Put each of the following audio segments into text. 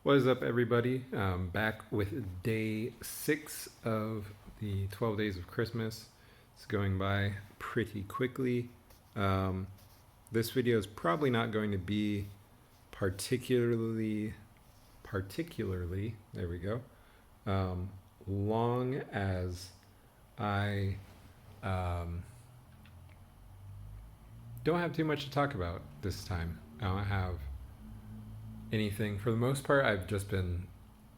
What is up, everybody? Back with day 6 of the 12 days of Christmas. It's going by pretty quickly. This video is probably not going to be particularly, there we go, long as I don't have too much to talk about this time. I don't have anything. For the most part, I've just been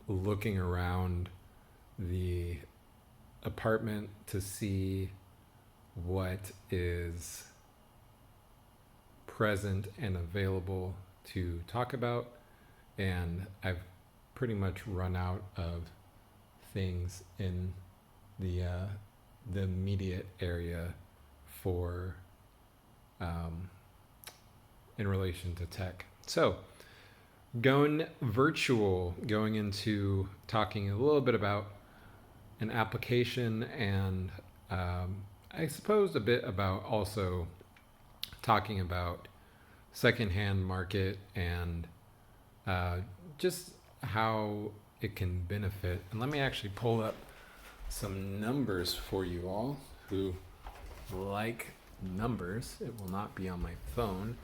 looking around the apartment to see what is present and available to talk about, and I've pretty much run out of things in the immediate area for in relation to tech. So going virtual, going into talking a little bit about an application, and I suppose a bit about also talking about secondhand market and just how it can benefit. And let me actually pull up some numbers for you all who like numbers. It will not be on my phone,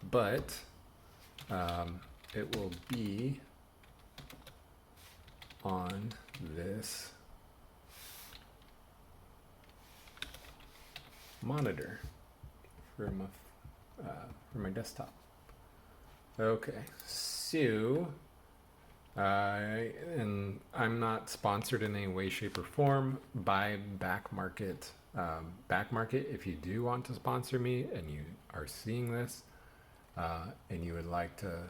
but it will be on this monitor for my desktop. Okay, so and I'm not sponsored in any way, shape, or form by Back Market. Back Market, if you do want to sponsor me and you are seeing this and you would like to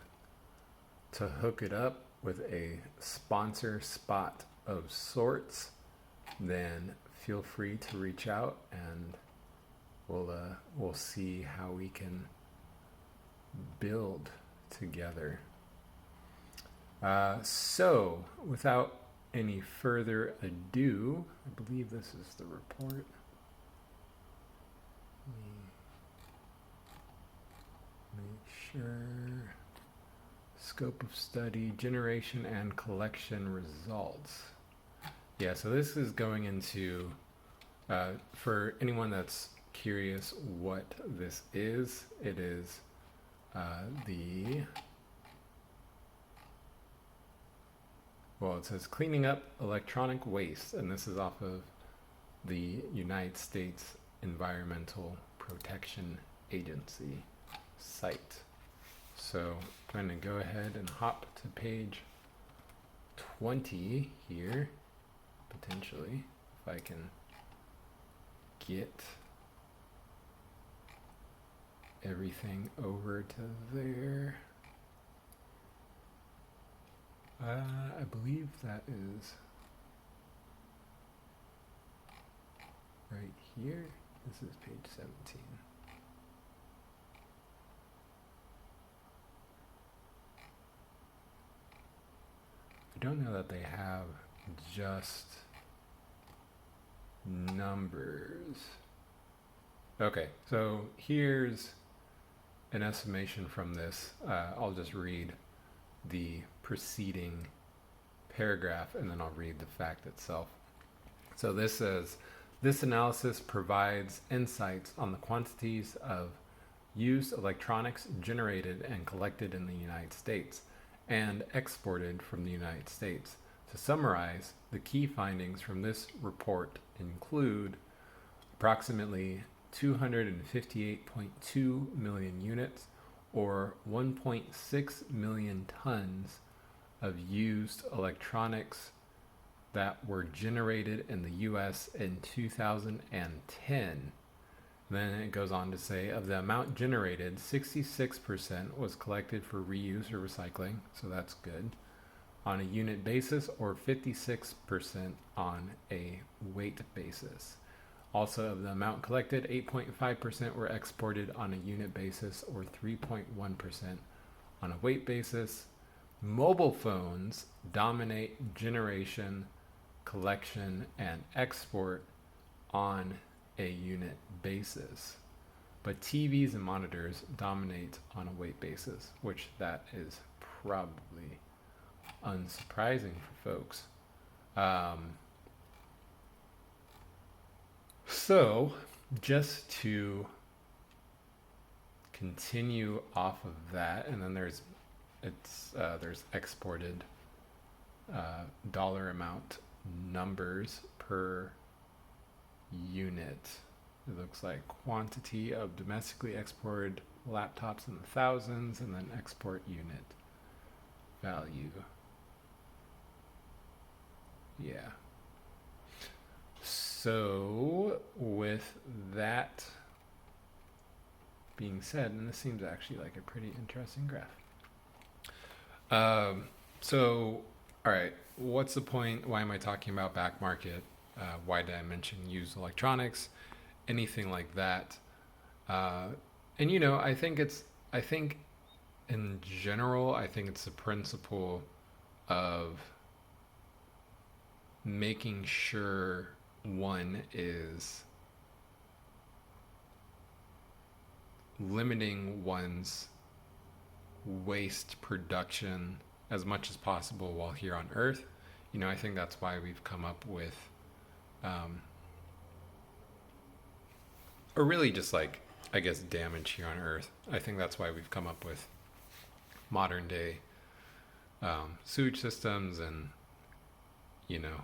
hook it up with a sponsor spot of sorts, then feel free to reach out and we'll see how we can build together. So without any further ado, I believe this is the report. Make sure. Scope of study, generation and collection results. Yeah, so this is going into, for anyone that's curious what this is, it is it says cleaning up electronic waste, and this is off of the United States Environmental Protection Agency site. So I'm going to go ahead and hop to page 20 here, potentially, if I can get everything over to there. I believe that is right here. This is page 17. I don't know that they have just numbers. Okay, so here's an estimation from this. I'll just read the preceding paragraph and then I'll read the fact itself. So this says, this analysis provides insights on the quantities of used electronics generated and collected in the United States and exported from the United States. To summarize, the key findings from this report include approximately 258.2 million units, or 1.6 million tons of used electronics that were generated in the US in 2010. Then it goes on to say, of the amount generated, 66% was collected for reuse or recycling, so that's good, on a unit basis, or 56% on a weight basis. Also, of the amount collected, 8.5% were exported on a unit basis, or 3.1% on a weight basis. Mobile phones dominate generation, collection, and export on a unit basis, but TVs and monitors dominate on a weight basis, which that is probably unsurprising for folks. So just to continue off of that, and then there's exported dollar amount numbers per unit. It looks like quantity of domestically exported laptops in the thousands, and then export unit value. Yeah. So with that being said, and this seems actually like a pretty interesting graph. So, all right, what's the point? Why am I talking about back market? Why did I mention used electronics? Anything like that? And you know, I think in general, I think it's the principle of making sure one is limiting one's waste production as much as possible while here on Earth. You know, I think that's why we've come up with, or really just like, I guess, damage here on Earth. I think that's why we've come up with modern day sewage systems and, you know,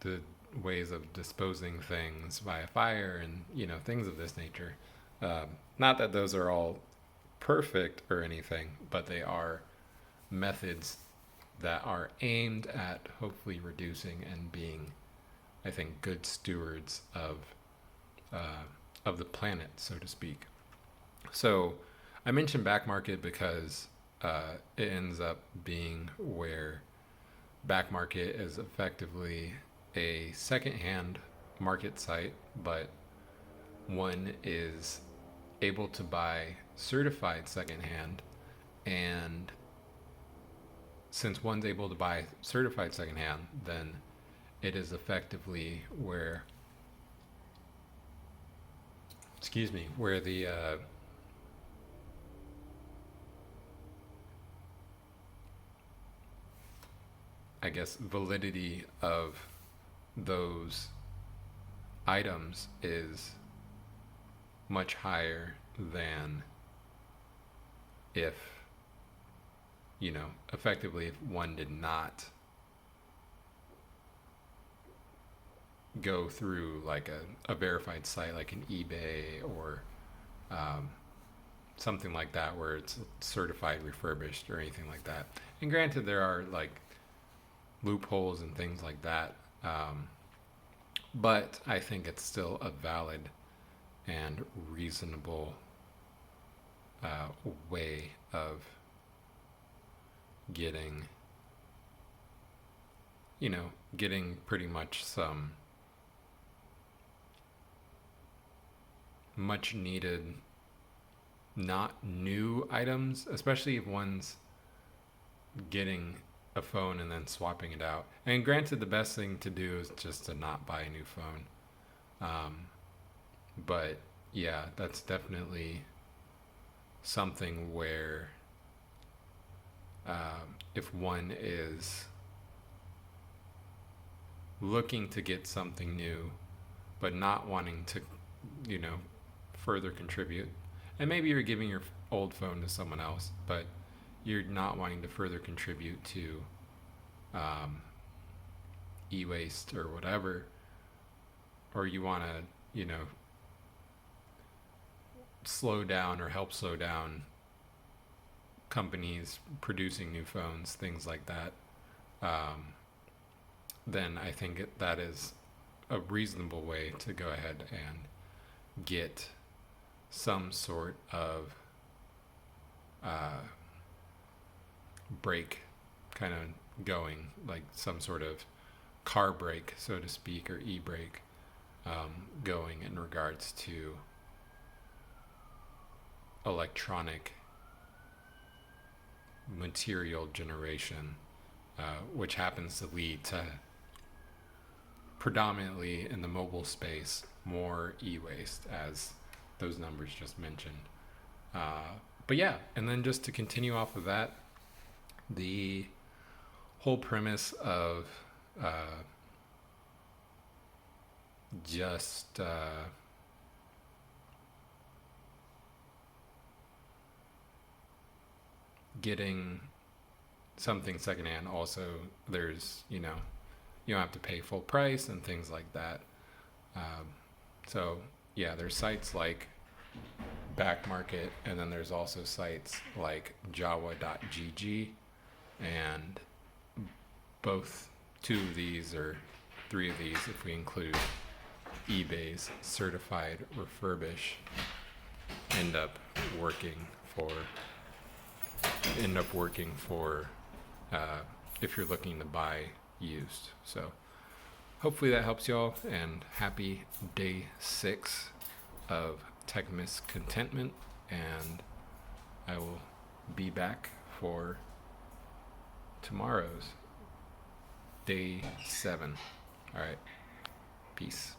the ways of disposing things via fire and, you know, things of this nature. Not that those are all perfect or anything, but they are methods that are aimed at hopefully reducing and being, I think, good stewards of the planet, so to speak. So I mentioned back market because it ends up being where back market is effectively a secondhand market site, but one is able to buy certified secondhand, and since one's able to buy certified secondhand, then it is effectively where the I guess validity of those items is much higher than if, you know, effectively if one did not go through like a verified site like an eBay or something like that where it's certified refurbished or anything like that. And granted, there are like loopholes and things like that, but I think it's still a valid and reasonable way of getting pretty much some much needed, not new items, especially if one's getting a phone and then swapping it out. And granted, the best thing to do is just to not buy a new phone. But yeah, that's definitely something where if one is looking to get something new, but not wanting to, you know, further contribute, and maybe you're giving your old phone to someone else, but you're not wanting to further contribute to e-waste or whatever, or you want to, you know, slow down or help slow down companies producing new phones, things like that, then I think that is a reasonable way to go ahead and get some sort of brake kind of going, like some sort of car brake, so to speak, or e-brake going in regards to electronic material generation, which happens to lead to predominantly in the mobile space more e-waste, as those numbers just mentioned. But yeah, and then just to continue off of that, the whole premise of just getting something secondhand. Also, there's, you don't have to pay full price and things like that. So yeah, there's sites like Back Market, and then there's also sites like Jawa.gg, and two of these, or three of these if we include eBay's certified refurbish, end up working for if you're looking to buy used. So hopefully that helps y'all, and happy day 6 of Techmas Contentment, and I will be back for tomorrow's day 7. All right, peace.